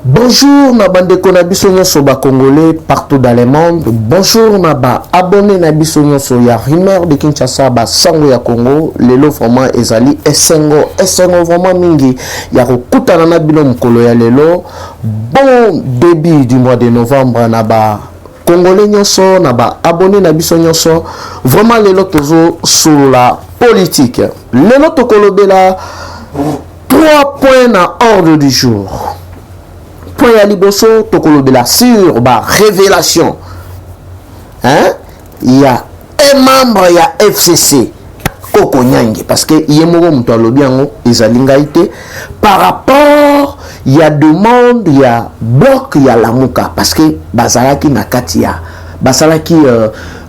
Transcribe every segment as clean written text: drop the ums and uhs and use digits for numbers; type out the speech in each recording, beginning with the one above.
Bonjour na bande konabiso nyoso ba congolais partout dans le monde. Bonjour na ba abonné na biso nyoso ya rumeur de Kinshasa ba sango ya Congo. Lelo vraiment ezali esengo vraiment mingi ya kokutana na bino mukolo ya lelo. Bon début du mois de novembre na ba congolais nyoso na ba abonné na biso nyoso. Vraiment lelo tozo sur la politique. Lelo tokolobela 3 points na ordre du jour. Point ya liboso tokolobela sur ba révélation. Hein? Il y a un membre ya FCC Koko Nyange parce que yemoko muto alobi yango ezalingaite par rapport il y a demande il y a bloc il y a lamuka parce que bazalaki na kati ya bazalaki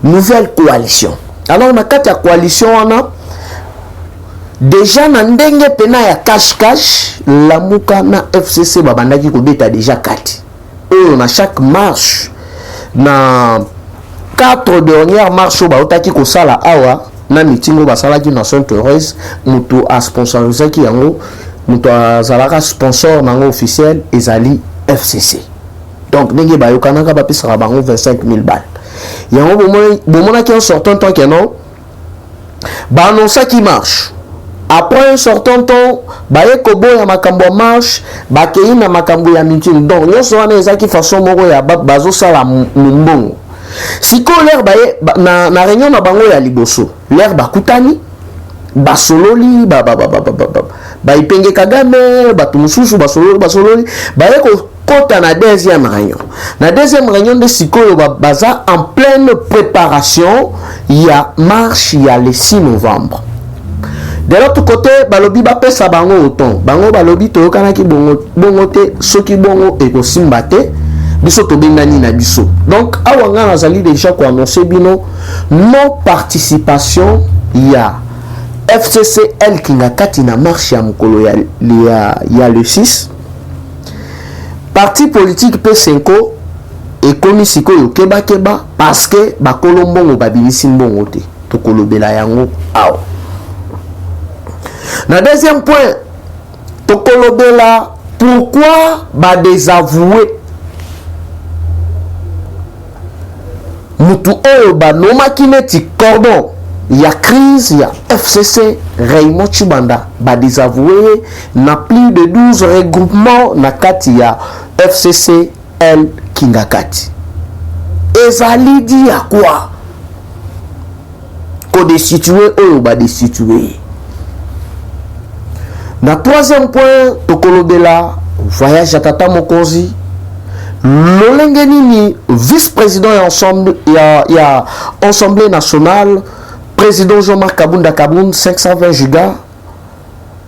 nouvelle coalition. Alors na kati ya coalition wana déjà na ndenge pena ya cache lamuka na FCC babandaki kobeta déjà kati oyo na chaque marche na 4 dernières marches baotaki kosala awa na meeting basalaki na Sainte-Thérèse mutu a sponsorisaki yango mutu azalaka sponsor nango officiel ezali FCC. Donc ndenge bayokanaka bapesaka bango 25 000 balles yango bomonaki en sortant tant que non baannonsaki marche. Après un certain temps, baye kobo ya makambo marche, bakei na makambo ya meeting. Donc nyonso wana ezaki façon moko ya bazo sala mbongo. Siko l'air baye na réunion na bango ya liboso. L'air bakutani, basololi, ipenge Kagame, batu mususu basololi, baye ko kota na deuxième réunion. Na deuxième réunion de sikoyo baza en pleine préparation, il y a marche il y a le 6 novembre. De l'autre côté, balobi bapesa bango autant. Bango balobi toyokanaki bongo te soki bongo ekosimba te biso tobengani na biso. Donc awanga nazali déjà ko annoncer bino non participation ya FCC El Kingakati na marche ya mukolo ya le 6. Parti politique P5 ekomi sikoyo keba parce que bakolo mbongo babilisi mbongo te. Tokolobela yango awa. Na deuxième point, tokolobela pourquoi ba désavouer mutu oyo ba nomaki neti cordon ya crise ya FCC Raymond Chibanda ba désavouer na plus de 12 regroupements na kati ya FCC El Kingakati. Ezali di ya quoi ko destituer oyo ba destituer. Na troisième point, tokolobela voyage à Tata Mokonzi. Lolenge nini vice-président et Assemblée nationale, président Jean-Marc Kabunda Kaboun 520 gigas.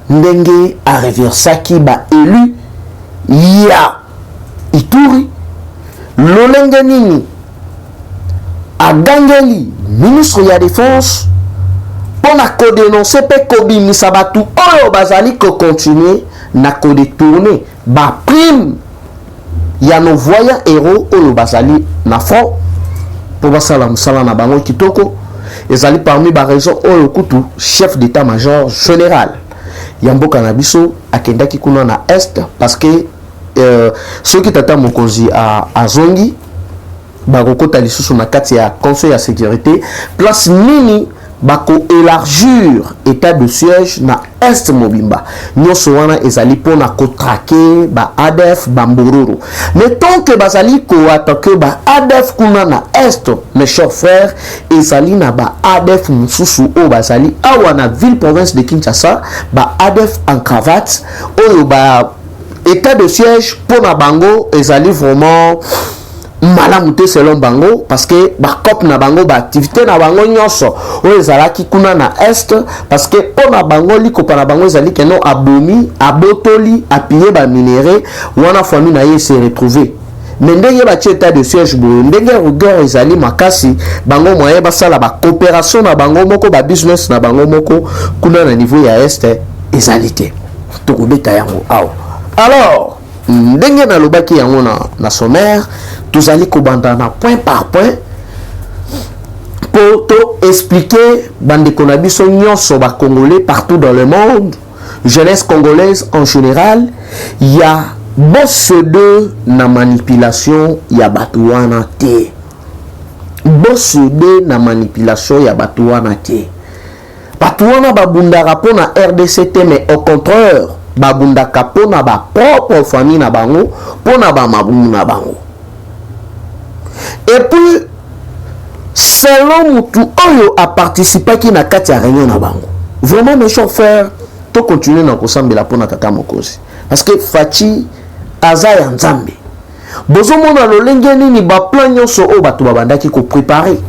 Ndenge a reversaki ba élu ya Ituri. Lolenge nini a Gangeli ministre de la défense. Pour na ko dénoncer pe ko bimisa batu oyo bazali ko continuer na ko détourner ba prime ya no voyant héros oyo bazali na front pour basala musala na bango kitoko ezali parmi ba raison oyo kutu chef d'état-major général ya mboka na biso akendaki kuna na est parce que soki tata mokonzi a zongi ba kokota lisusu na kati ya conseil ya sécurité place nini bako élargir état de siège na est mobimba nyoso wana ezali pona ko traquer ba ADF bambororo mais tant que bazali ko attaquer ba ADF kuna na est mes chers frères ezali na ba ADF mususu o bazali awa na ville province de Kinshasa ba ADF en cravate oyo ba état de siège pona bango ezali vraiment malamute selon bango parce que ba cop na bango ba activité na bango nyonso o ezalaki kuna na est parce que pona bango liko pana bango ezali que non abomi abotoli appuyer ba minéraux wana famille na ye se retrouver mais ndenge ba état de siège bo ndenge rigueur ezali makasi bango moyen basala ba coopération na bango moko ba business na bango moko kuna na niveau ya est ezalité to kobeta yango aw. Alors ndenge na lobaki yango na sommaire tous allez kobandana point par point pour te expliquer bande konabiso nyonso ba congolais partout dans le monde jeunesse congolaise en général il y a bosse de na manipulation ya batuana te. Bosse de na manipulation ya batuana te. Batuana babundaka po na RDC te, mais au contraire, babundaka po na ba propre famille na bango, po na ba mabumu na bango. Et puis, selon mutu oyo a participé qui na kati ya réunion na bango. Vraiment, mes chers frères, to continuer na kosambela po na tata mokozi. Parce que Fachi aza ya nzambe. Bozo mona lolenge nini ba plan nyonso o bato babandaki ko préparer.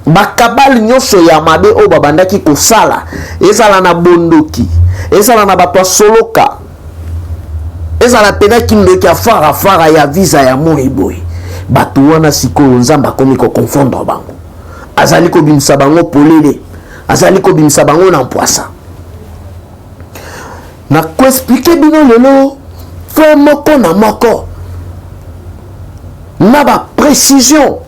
Ba kabali nyonso ya mabe o babandaki ko sala. Ezala na bondoki, ezala na bato soloka. Ezala pena kindoki afara ya visa ya moiboy. Bato wana sikoyo nzamba komi ko confondre bango. Azali ko bimisa bango polele. Azali ko bimisa bango na mpoasa. Na ko expliquer bino lelo fait moko na moko. Na ba précision.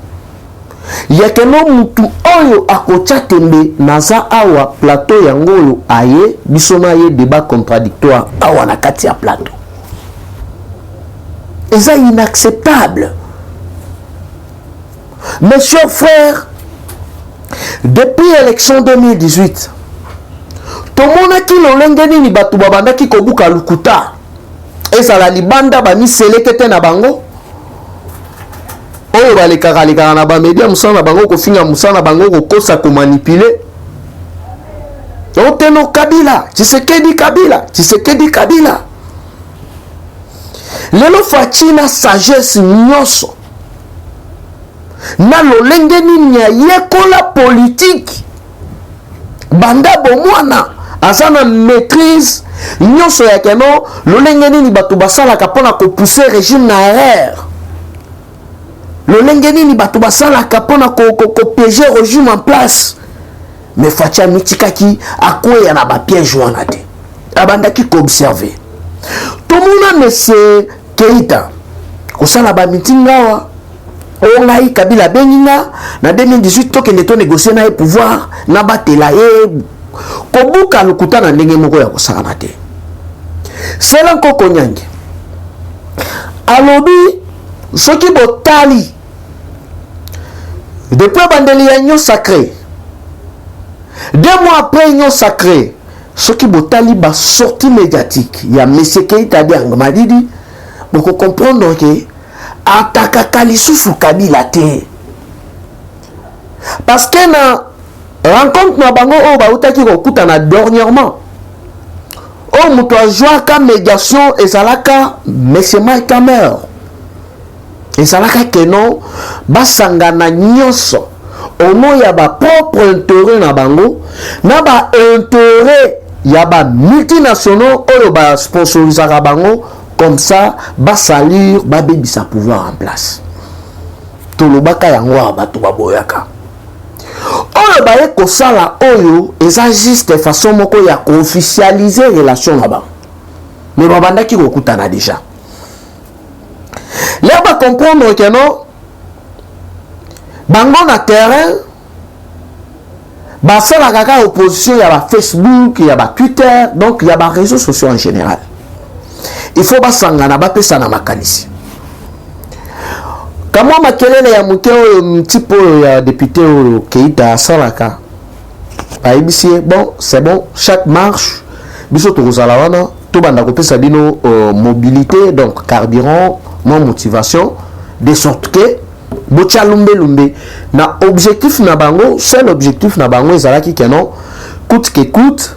Ya keno mutu oyo akocha tembe naza awa plateau yango oyo aye bisona ye débat contradictoire awa na kati ya plateau. Et ça inacceptable. Mes chers frères, depuis l'élection 2018, tout le monde qui lolenge nini batu babandaki kobuka lukuta. Et ça la libanda ba mi selekete na bango. Oyo balekaka na ba media musana bango ko finga musana bango ko kosa ko manipuler. Oteno Kabila, Tshisekedi Kabila. Lelo Fachi na sagesse nyonso. Na lolenge nini ya yekola politique. Banda bomwana asana maîtrise nyonso ya keno lolenge nini batu basala kapona ko pousser régime na erreur. Lolenge nini batu basala kapona ko piéger régime en place. Mais Facha mitikaki akoya na ba piège wana te. Abandaki ko observer. Tout le monde se Keita kosala ba mitinga o ngai Kabila benginga na 2018 tokende to négocier na pouvoir na batela kobuka lukuta na ndenge moko ya kosala na te. Sela Koko Nyange alobi soki botali depuis bandeli ya Union Sacrée 2 mois après Union Sacrée soki botali ba sortie médiatique ya Monsieur Keita Diang Madidi boko comprendre que atakaka lisusu Kabila te. Parce que na rencontre na bango o bautaki kokuta na dernièrement o muto ajwa ka médiation ezalaka Monsieur Mike Hammer ezalaka keno basangana nyonso ono ya ba propre intérêt na bango na ba intérêt ya ba multinationaux oyo ba sponsorisaka bango. Comme ça, ba salir, ba bébi sa pouvoir en place. Tolobaka yango bato baboyaka. Oyo ba eko sala oyo, eza juste façon moko ya officialiser relation là-bas. Mais babanda ki kokutana déjà. Là ba comprendre que non, bango na terrain, ba sala kaka opposition ya ba Facebook, ya ba Twitter, donc ya ba réseaux sociaux en général. Il faut basangana bapesa na makanisi. Kama makelele ya mukeo mtipo ya député au Keita Salaka. Aibisie bon, c'est bon, chaque marche biso tozala wana to banda kopesa bino mobilité donc carburant, mon motivation de sorte que bocha lumbe na objectif na bango, seul objectif na bango ezalaki kenon coûte que coûte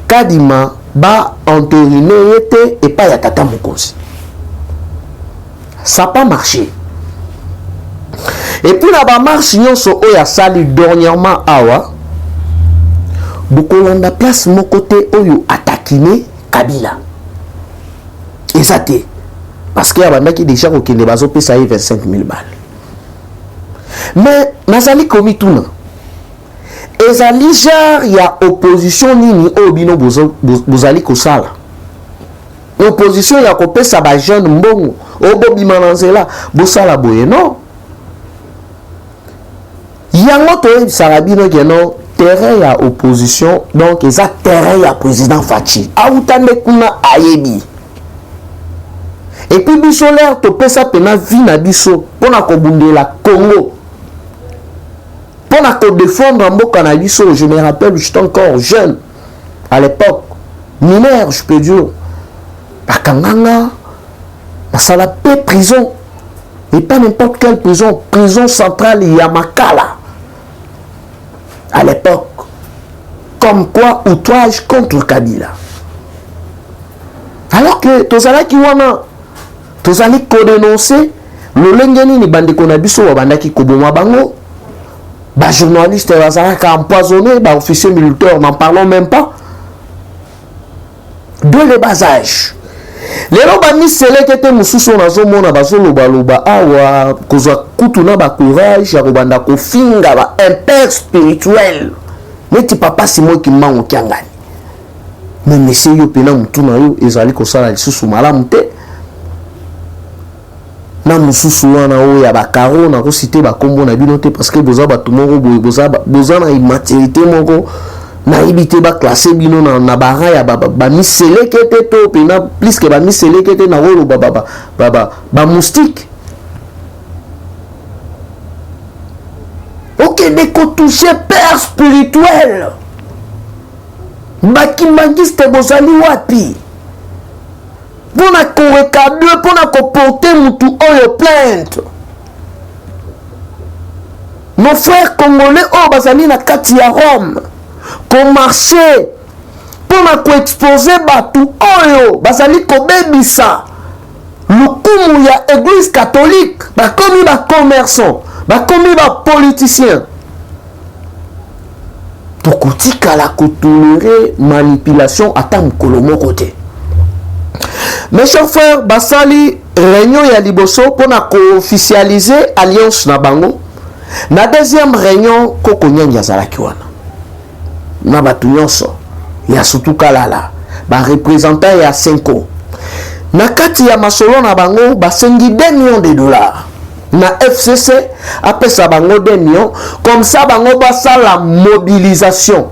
kadima ba entériner était et pas ya tata mokonzi. Ça pas marché. Et puis la ba marche nyonso oya sali dernièrement awa bokolanda place mon côté oyo attaquiner Kabila. Et ça té parce que abanda ki déjà ko kende bazo pesa 25 000 balles. Mais nazali komi tuna ezali genre ya opposition nini obino bozali kosala opposition ya kopesa ba jeune mbongo obobima na nzela bosala boye non yango to sarabino keno terrain ya opposition donc eza terrain ya président Fachi autande kuna ayebi Et puis biso l'air to pesa pena vie na biso pona ko bundela Congo. Pona ko défendre mboka na biso, je me rappelle, j'étais encore jeune à l'époque, mineur, je peux dire. Bakanganga, ça la paix prison. Et pas n'importe quelle prison, prison centrale Yamakala. À l'époque. Comme quoi, outrage contre Kabila. Alors que tozala ki wana, tozali ko dénoncer, le lengeni ni bande konabiso wa bandaki koboma bango. Ba journaliste bazalaka empoisonné, ba officier militaire, n'en parlons même pas. De le bas âge. Les robani selekete mususu nazo mona bazolo baloba awa kozwa kutuna ba courage ya kobanda ko finga ba impère spirituel. Neti papa simo ki mango kiangani. Mais monsieur yo pena mutuna yo ezali ko sala lisusu malamu te. Na mususu wana o ya ba karo na ko citer ba kombo na bino te parce que boza ba tumoko boza na immaturité moko. Na ibité ba classé bino na bara ya ba miselekete to pena plus que ba miselekete na rolo ba moustique. Ok, dès qu'on touche père spirituel. Baki magiste bozali wapi. Pona ko recadrer, pona ko porter mutu oyo plainte. Nos frères congolais oh bazali na kati ya Rome. Qu'on marché pour ko exposer batu oyo bazali ko bebisa lukumu ya église catholique ba komi ba commerçant ba komi ba politicien tokotika la ko tolérer manipulation ata mukolo moko te. Mes chers frères, basali réunion ya liboso pona ko officialiser alliance na bango. Na deuxième réunion koko nyanja zalaki wana. Na batu nyonso ya surtout kalala ba représentant ya 5 ans na kati ya masolo na bango basengi 2 millions de dollars na FCC apesa bango 2 millions comme ça bango basa la mobilisation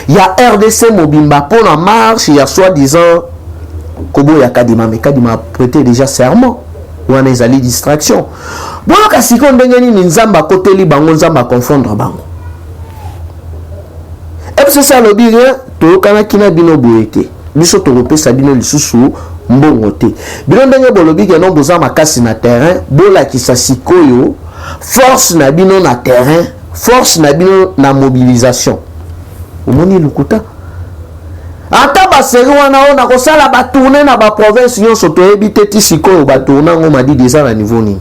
ya RDC mobimba pour la marche ya soi-disant kobo ya Kadima mais Kadima prêté déjà serment ou en ezali distraction bon kasiko ndenge ni nzamba koteli bango nzamba confondre bango. FCC alobi rien tokana kina bino boyete biso tokopesa bino lisusu mbongo te bino ndenge bolobi ke non boza makasi na terrain bolakisa sikoyo force na bino na terrain force na bino na mobilisation omoni lukuta ata baseri wana o na kosala batourne na baprovince nyonso toyebi te ti sikoyo batourne ngo madi déjà na niveau nini.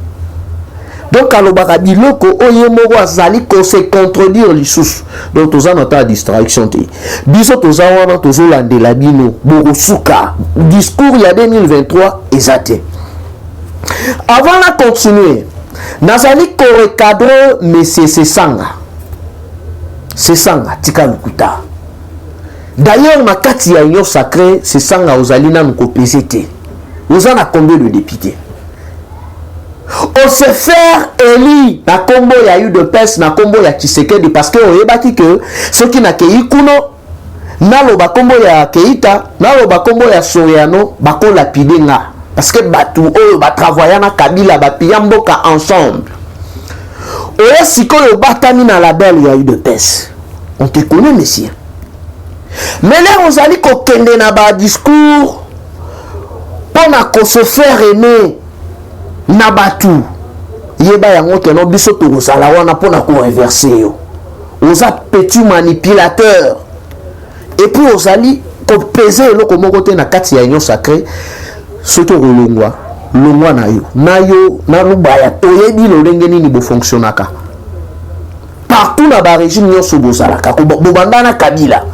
Donc alobaka biloko oye moko azali ko se contredire lisusu donc toza na ta distraction te biso toza wana tozolandela bino bokosuka discours ya 2023 ezate. Avant la continuer nazali ko recadrer monsieur Sesanga tika lukuta. D'ailleurs na kati ya union sacrée Sesanga ozali na mukopese te oza na combien de députés. On se faire élire na combo ya eu de pes na combo ya Tshisekedi parce que oyebaki que ceux qui na kei kuno na lo ba combo ya Keita na lo ba combo ya Soriano ba ko lapide nga parce que batu oyo ba travailler na Kabila ba piyamboka ensemble. Oyo sikoyo batami na label ya eu de pes. On te connaît monsieur. Mais là on allait ko kende na ba discours pour na ko se faire aimer Nabatu yeba yango keno biso to sala wana pona ko reverser yo oza petit manipulateur et puis ozali ko peser eloko moko te na kati ya union sacrée soto rolongwa longwa na yo na lubaya toyebi lo ndenge nini bo fonctionnaka partout na ba régime nyonso bozalaka ko bobanda na Kabila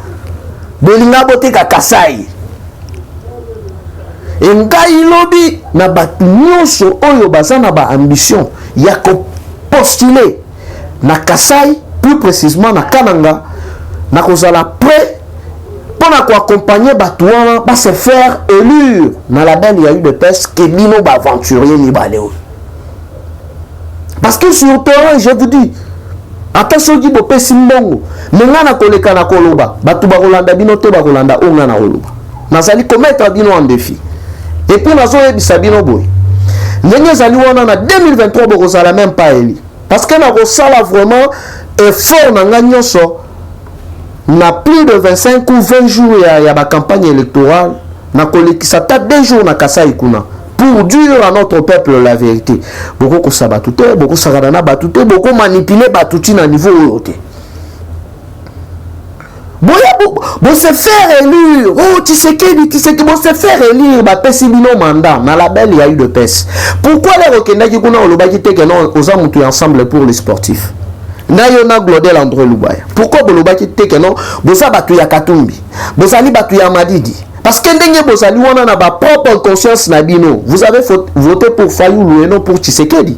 bolinga boteka Kasai engai lobi na batu nyonso oyo baza na ba ambition ya ko postuler na Kasai plus précisément na Kananga na kozala prêt pour na ko accompagner batu wana ba se faire élire na la belle ya eu de pes que bino ba aventurier ni baleo parce que sur le terrain je vous dis attention di bo pesi mbongo menga na koleka na koloba batu ba kolanda bino te ba kolanda onga na koloba nazali commettre bino en défi. Et puis nazo ebisabino boy. Ndenge zali wana na 2023 bokozala même pas élu. Parce que na kosala vraiment effort na nga nyonso na plus de 25 ou 20 jours ya ba campagne électorale na kolekisa ta 2 jours na Kasai kuna pour dire à notre peuple la vérité. Beaucoup ko sabatute, beaucoup sagadana batute, beaucoup manipuler batuti na niveau oyote. Bon se faire élire, oh tu sais que bon se faire élire, bah pesi bino mandat, na label il y a eu de pes. Pourquoi les rekenda ki kuna olobaki te que non oza mutu ensemble pour les sportifs? Na yona Glodel André Lubaya. Pourquoi bolobaki te que non boza batu ya Katumbi, bozali batu ya Madidi? Parce que ndenge bozali wana na ba propre conscience na bino, vous avez voté pour Fayulu et non pour Tshisekedi.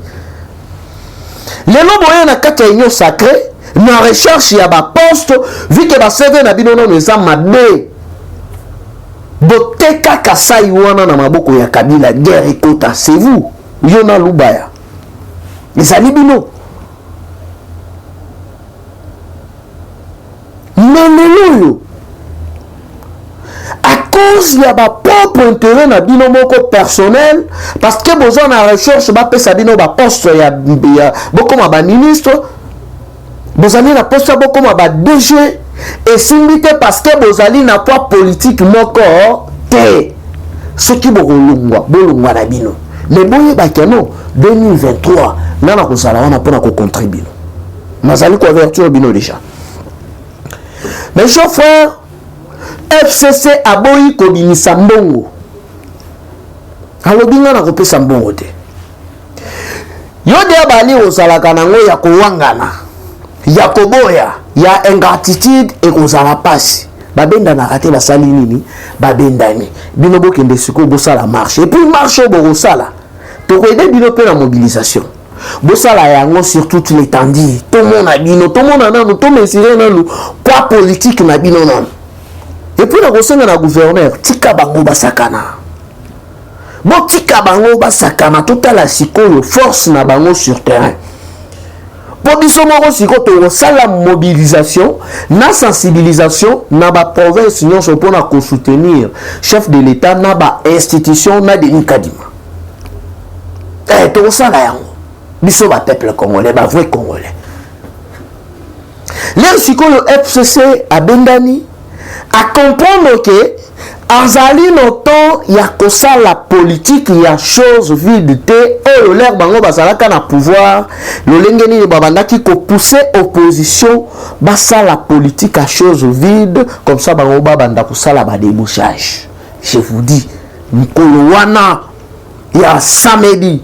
Les loboye na kati ya union sacrée na recherche ya ba poste vu que ba CV na bino non eza mabe boteka Kasai wana na maboko ya Kabila guerre ekota c'est vous yona Lubaya ezali bino mais à cause ya ba propre intérêt na bino moko personnel parce que besoin na recherche ba pesa bino ba poste ya boko ma ba ministre bozali na poste boko ma ba DG et simité parce que bozali na poids politique moko te ce qui bolongwa na bino mais boye ba keno 2023 nana ko sala wana pona ko contribuer nazali ko avertir bino déjà. Mes chers frères, FCC aboyi kobimisa mbongo. Alobinga na kopesa mbongo te. Yode abali osalaka nango ya kowangana, ya koboya, ya ingratitude ekozala pasi. Babenda na kate basali nini? Babendani. Bino bokende siko bosala marche. Et puis marche bokosala. Tokoyede bino pe na mobilisation. Bosala yango sur toute l'étendue. Tout le monde a bino, tout le monde a nanu, tout le monde a nanu. Poids politique na bino nanu. Et puis na kosenga na gouverneur, tika bango basakana. Bon tika bango basakana, totala sikoyo force na bango sur terrain. Pour biso moko sikoyo sala mobilisation, na sensibilisation na ba province nyonso pona ko soutenir chef de l'état na ba institution na Denis Kadima. To sala yango. Biso ba peuple congolais, ba vrai congolais. Les sikoyo FCC abendani à comprendre que azali no temps ya kosala politique ya chose vide te oyo l'air bango bazalaka na pouvoir lolenge nini babandaki ko pousser opposition basala politique à chose vide comme ça bango babanda kosala ba débouchage. Je vous dis mikolo wana ya samedi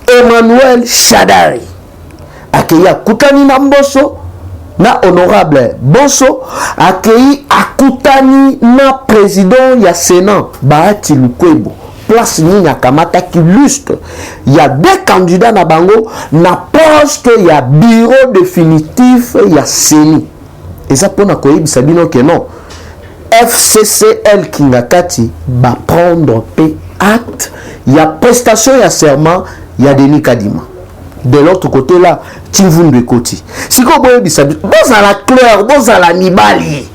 Emmanuel Shadari akeya kutani na Mboso na honorable Bonso accueilli akutani na président ya Sénat Bahati Lukwebo place nini akamata ki lustre ya deux candidats na bango na poste ya bureau définitif ya Séni eza pona koyebisa bino ke non FCCL Kingakati ba prendre acte ya prestation ya serment ya Denis Kadima. De l'autre côté là, Tivundu Koti. Si vous voyez, vous à la claire, vous à la mibali.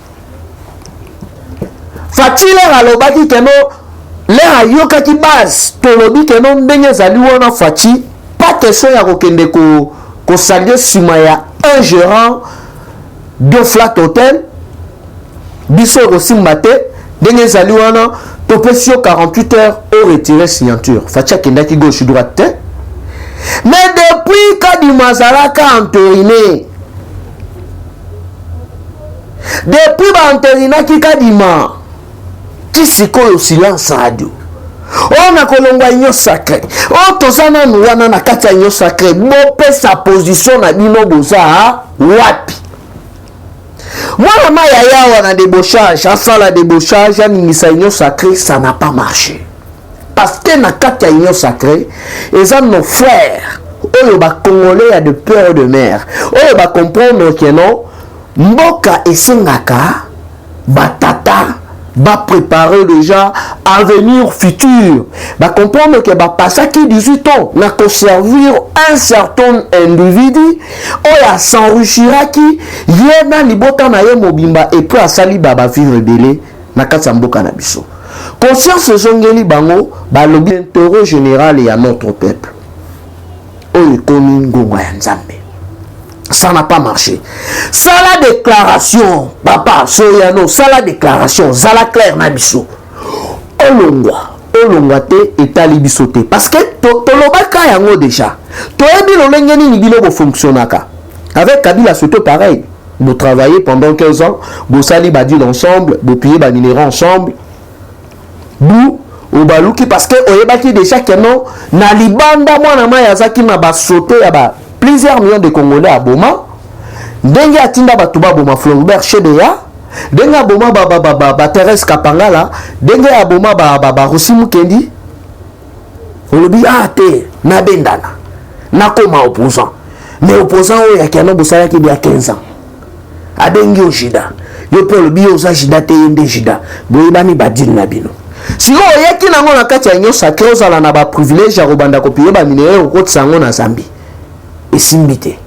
Fatile à l'obaki que non, l'air à yoka qui base, tolobi que non, dengue zalouana fati, pas question ya kokende ko saluer sumaya un gérant, deux flat hôtel, biso aussi mate, dengue zalouana, topesio 48 heures au retirer signature. Fatia kenda ki gauche droite. Mais depuis Kadima Zalaka entériné, depuis Banterina qui Kadima, qui s'y colle au silence radio. On a kolongwa union sacrée. On tosana nouana na kata union sacrée. Bope sa position na bino boza wapi. Moi la maya wana débauchage, à la débauchage, à l'unisa union sacrée, ça n'a pas marché. Parce que na kati ya union sacrée, ils ont nos frères. Oyo ba congolais a de peur de mer. Oyo ba comprendre que non, mboka esengaka batata ba préparer déjà avenir futur. Ba comprendre que ba passer qui 18 ans na conserver un certain individu oya s'enrichira qui yena libota na ye mobimba et puis asali baba vivre belé na kati ya mboka na biso. conscience zongeli bango balobi intérêt général et à notre peuple oyo ekomi ngonga ya nzambe. Ça n'a pas marché. Ça la déclaration papa soyano, ça la déclaration zala clair na biso olongwa te etali biso te parce que tolobaka yango déjà toyebi lolenge nini bino bofonctionnaka avec Kabila surtout pareil. Vous travaillez pendant 15 ans, vous salez badil ensemble, vous payez badinero ensemble. Vous, au balouki parce que vous avez déjà que non, na libanda moi na mayazaki na ba sauté ya plusieurs millions de Congolais à Boma. Dengue atinda batuba Boma Floribert Chebeya, dengue a Boma ba Thérèse Kapangala, dengue a Boma ba Rossi Mukendi. On dit ah te na bendana. Na koma opposant. Mais opposant o ya kiano bosaya ki bia 15 ans. Abengi ojida yo polo bio za jida te yende jida boyebani badil na bino si o yeki nango na kati ya nyo sacré ozala na ba privilège ya kobanda kopiye ba minere okotisa ngo na Zambie esimbi te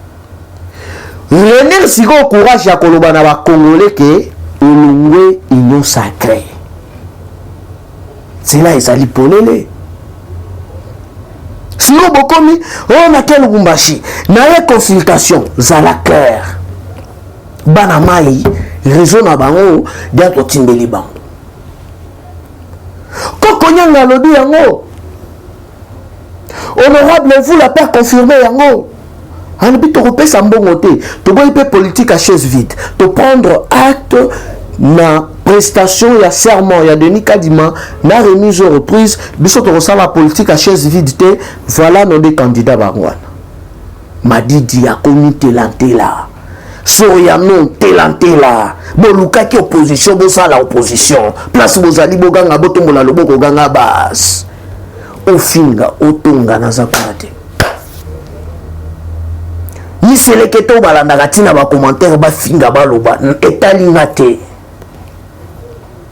renir siko courage ya koloba na ba congolais ke olungwe union sacré cela ezali polele siko bokomi o na tel Lubumbashi na ye consultation zala clair bana mai réseau na bango dia to timbeli bango koko nyanga lobi yango honorable vous la père confirmé yango en puis to repesa mbongo te to boy pe politique à chaise vide to prendre acte na prestation ya serment ya Denis Kadima na remise aux reprises biso to resala politique à chaise vide te voilà nos deux candidats bangwana Madidi a comité lantela Soyano telantela boluka ki opposition bosa la opposition place bozali boganga botombola loboko ganga bas ofinga otonga na zapate ni seleketo balanda katina ba commentaire ba finga baloba etali ngate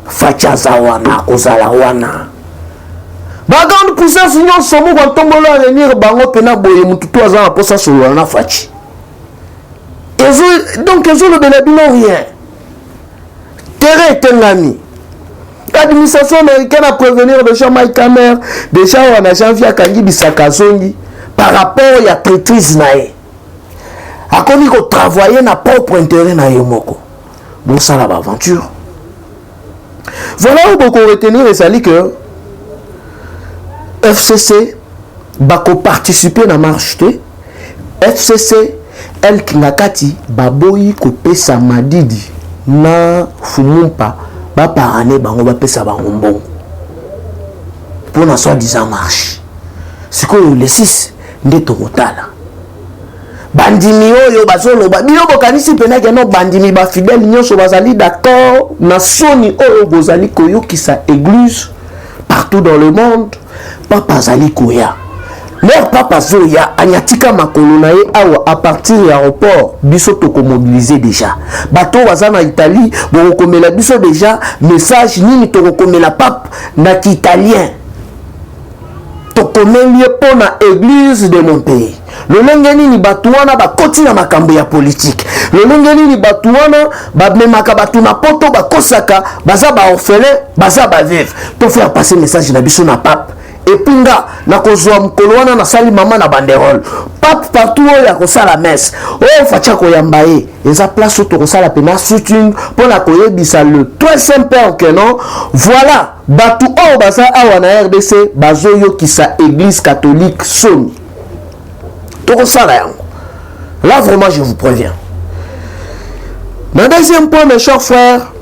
fachaza wana ozala wana bagande puissance nyon somo kwa tombola venir bango pena boye mututu azana posa solo na fachi. Donc, ils ont le bénéfice rien. Terrain est un ami. L'administration américaine a prévenir de Jean-Mike Kamer, déjà on a janvier Kangi Bisakazongi, par rapport à la traîtrise nae. A connu qu'on travaillait na propre intérêt na Yomoko. Bon, ça la aventure. Voilà où beaucoup retenir les alliés que FCC va participer à la marche. FCC El Kingakati baboyi kopesa Madidi na Fumumpa ba parane bango ba pesa bango mbongo pour na soi-disant marche siko le 6 nde tokotala bandimi oyo bazolo ba bino bokanisi pena ke no bandimi ba fidèle nyonso bazali d'accord na soni oyo bozali koyokisa église partout dans le monde papa zali koya. Leur papa Zoya, Agnatika Makolonae, à partir de l'aéroport, biso toko mobilisé déjà. Bateau Wazana Italie, bon, comme la biso déjà, message ni toko comme la pape, n'a italien. Toko lié pour la église de mon pays. Le lengeni ni batuana ba koti na makambo ya politique. Le lengeni ni batuana ba memaka batuna poto ba kosaka, baza ba orphelin, baza ba veuve. To faire passer message na biso na pape. Et puis na kozwa mkolo wana na sali mama na banderole pape partout ya kosala messe o facha koyamba ye eza place to kosala pena shooting pour la koyebisa le très simple que non voilà batu o baza awa na RDC bazoyo kisa église catholique soni to kosala yango là vraiment je vous préviens. Le deuxième point mes chers frères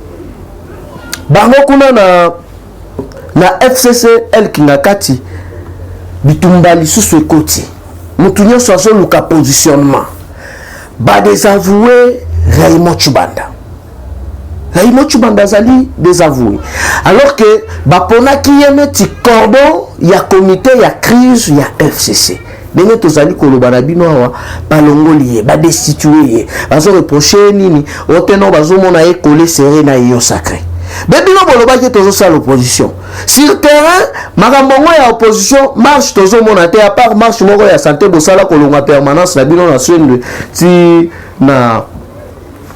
bango kuna na FCC El Kingakati bitumbali sous ekoti mutu nyonso azoluka positionnement ba désavoué Raymond Tshibanda azali désavoué alors que baponaki ye neti cordon ya comité ya crise ya FCC ndenge tozali koloba na bino awa balongoli ye badestitué ye bazo reprocher nini oteno bazomona ye collé serré na yo sacré. Bébino bolobaki tozo sa l'opposition. Sur terrain, makambo ya opposition marche tozo monate à part marche moko ya santé bosala kolonga permanence na bino na swende ti na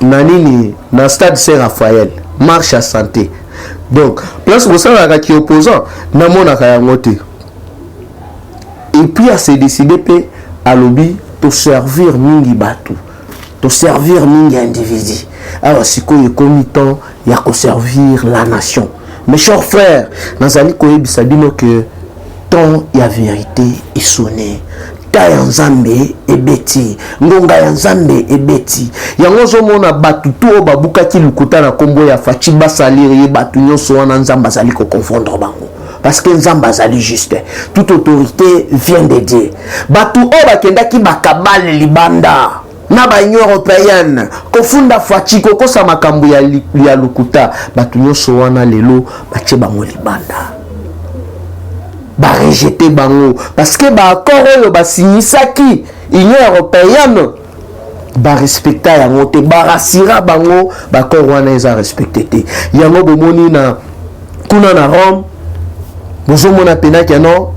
nini na stade Saint Raphaël marche à santé. Donc, place pour ça, qui est opposant, n'a mon akayangote. Et puis, à se décider, à lobby, de servir mingi batou, de servir mingi individu. Alors, si il est commis temps, il y a que servir la nation. Mes chers frères, dans un livre, ça dit que tant il y a vérité, il sonne. Ta nzambe et beti, ngonga nzambe et beti. Yango zo mona batu to babuka ki lukuta na kombo ya fachi basaliri batu nyonso wana nzamba zali ko confondre bango. Parce que nzamba zali juste. Toute autorité vient de Dieu. Batu o bakenda ki bakabale libanda. Na ba union européenne kofunda fachi kokosa makambo ya lukuta batu nyonso wana lelo bache bango libanda. Ba rejeter bango parce que ba accord oyo ba signissaki union européenne ba respecta yango te ba rasira bango ba accord wana eza respecté te yango bomoni na kuna na Rome bozo mona pena ke non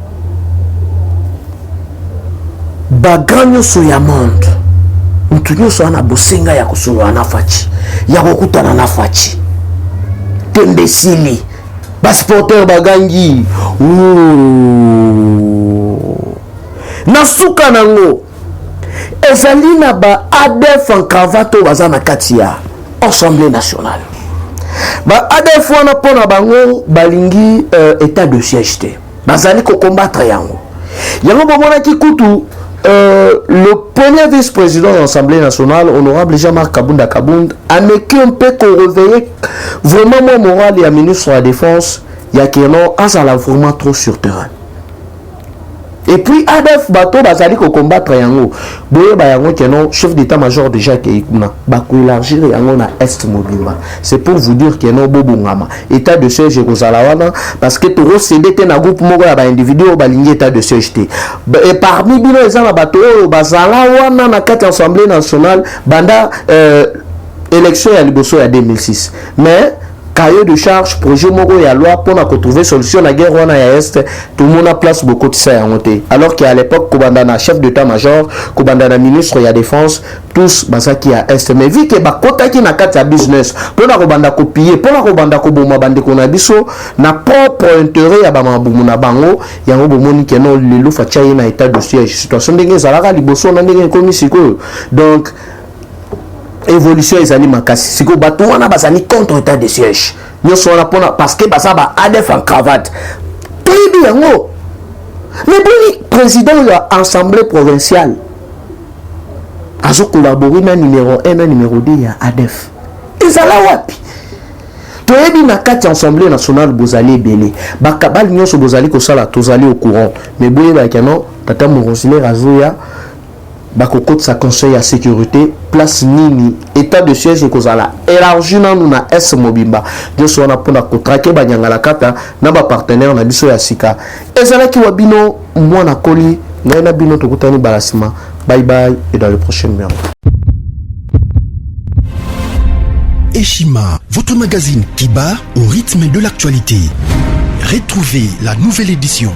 ba ganyo so ya monde mutunyo so na bosenga ya kusolo na fachi ya kokutana na fachi tembesili Basporteur bagangi nasuka nango ezali na ba ADF en cravate baza na kati ya Assemblée nationale ba ADF wana pona bango balingi état de siège te bazali ko combattre yango bomona ki kutu le premier vice-président de l'Assemblée nationale, honorable Jean-Marc Kabunda Kabund, a mécu un peu qu'on réveillait vraiment mon moral et à ministre de la Défense, il y a qui non, à la vraiment trop sur terrain. Et puis, ADF bateau, bazali ko combattre yango. Boye ba yango qui non, chef d'état-major déjà qui est ba ko élargir yango na Est Mobimba. C'est pour vous dire que non bobo ngama. État de siège kozalawana parce que toro cédé na groupe moko ya ba individu ba lingi état de siège té. Et parmi bino ezala bateau bazala wana na kati Assemblée nationale banda élection ya liboso ya 2006. Mais cahier de charge projet moko ya loi pour trouver solution la guerre wana ya Est tout le monde a place beaucoup de ça ya monter alors qu'à l'époque kobandana chef d'état-major kobandana ministre ya défense tous basaki ya Est mais vu que bakota ki na kati ya business pour na kobanda copier pour na kobanda ko boma bande ko na biso na propre intérêt ya ba mabumu na bango yango bomoni ke no lelo facha na état de siège situation ndenge zalaka liboso na ndenge komi siko donc évolution ezali makasi siko bato wana bazali contre état de siège nyonso wana pona parce que basa ba ADF en cravate toyebi yango mais boni président de l'Assemblée provinciale azo collaborer na numéro 1 na numéro 2 ya ADF ezala wapi toyebi na kati Assemblée nationale bozali belé bakabali nyonso bozali kosala tozali au courant mais boye ba kano tata Morosile Razoya bakokot sa conseil à sécurité place nini état de siège et kozala élargi na nous na S Mobimba de so na pona ko traquer banyangala kata na ba partenaire na biso ya sika ezala ki wabino mwana koli na bino tokutani balasima bye bye et dans le prochain numéro. Eshima, votre magazine qui bat au rythme de l'actualité. Retrouvez la nouvelle édition.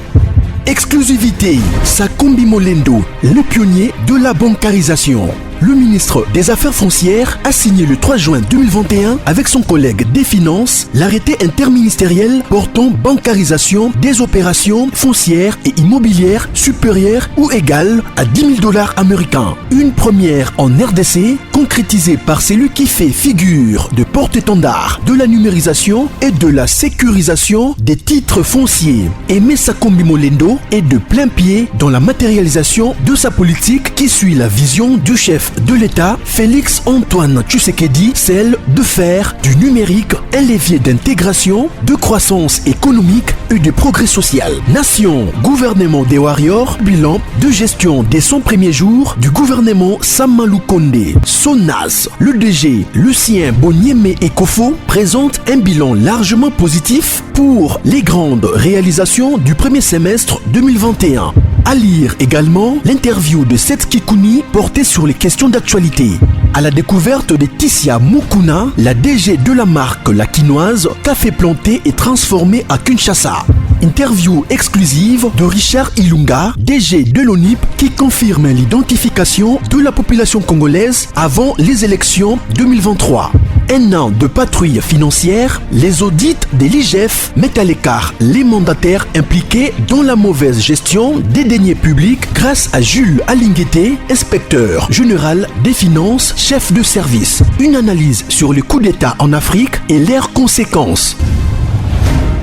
Exclusivité, Sakombi Molendo, le pionnier de la bancarisation. Le ministre des Affaires foncières a signé le 3 juin 2021 avec son collègue des Finances l'arrêté interministériel portant bancarisation des opérations foncières et immobilières supérieures ou égales à 10 000 $ américains. Une première en RDC concrétisée par celui qui fait figure de porte-étendard de la numérisation et de la sécurisation des titres fonciers. Aimé Sakombi Molendo est de plein pied dans la matérialisation de sa politique qui suit la vision du chef de l'État, Félix Antoine Tshisekedi, celle de faire du numérique un levier d'intégration, de croissance économique et de progrès social. Nation, gouvernement des warriors, bilan de gestion des 100 premiers jours du gouvernement Samalou Kondé. SONAS, le DG Lucien Boniemé Ekofo présente un bilan largement positif pour les grandes réalisations du premier semestre 2021. À lire également l'interview de Seth Kikouni portée sur les questions d'actualité. À la découverte de Tissia Mukuna, la DG de la marque La Quinoise, café planté et transformé à Kinshasa. Interview exclusive de Richard Ilunga, DG de l'ONIP, qui confirme l'identification de la population congolaise avant les élections 2023. un an de patrouille financière, les audits de l'IGF mettent à l'écart les mandataires impliqués dans la mauvaise gestion des deniers publics grâce à Jules Alingueté, inspecteur général des finances, chef de service. Une analyse sur le coup d'État en Afrique et leurs conséquences.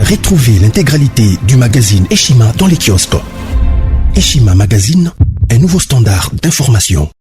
Retrouvez l'intégralité du magazine Eshima dans les kiosques. Eshima Magazine, un nouveau standard d'information.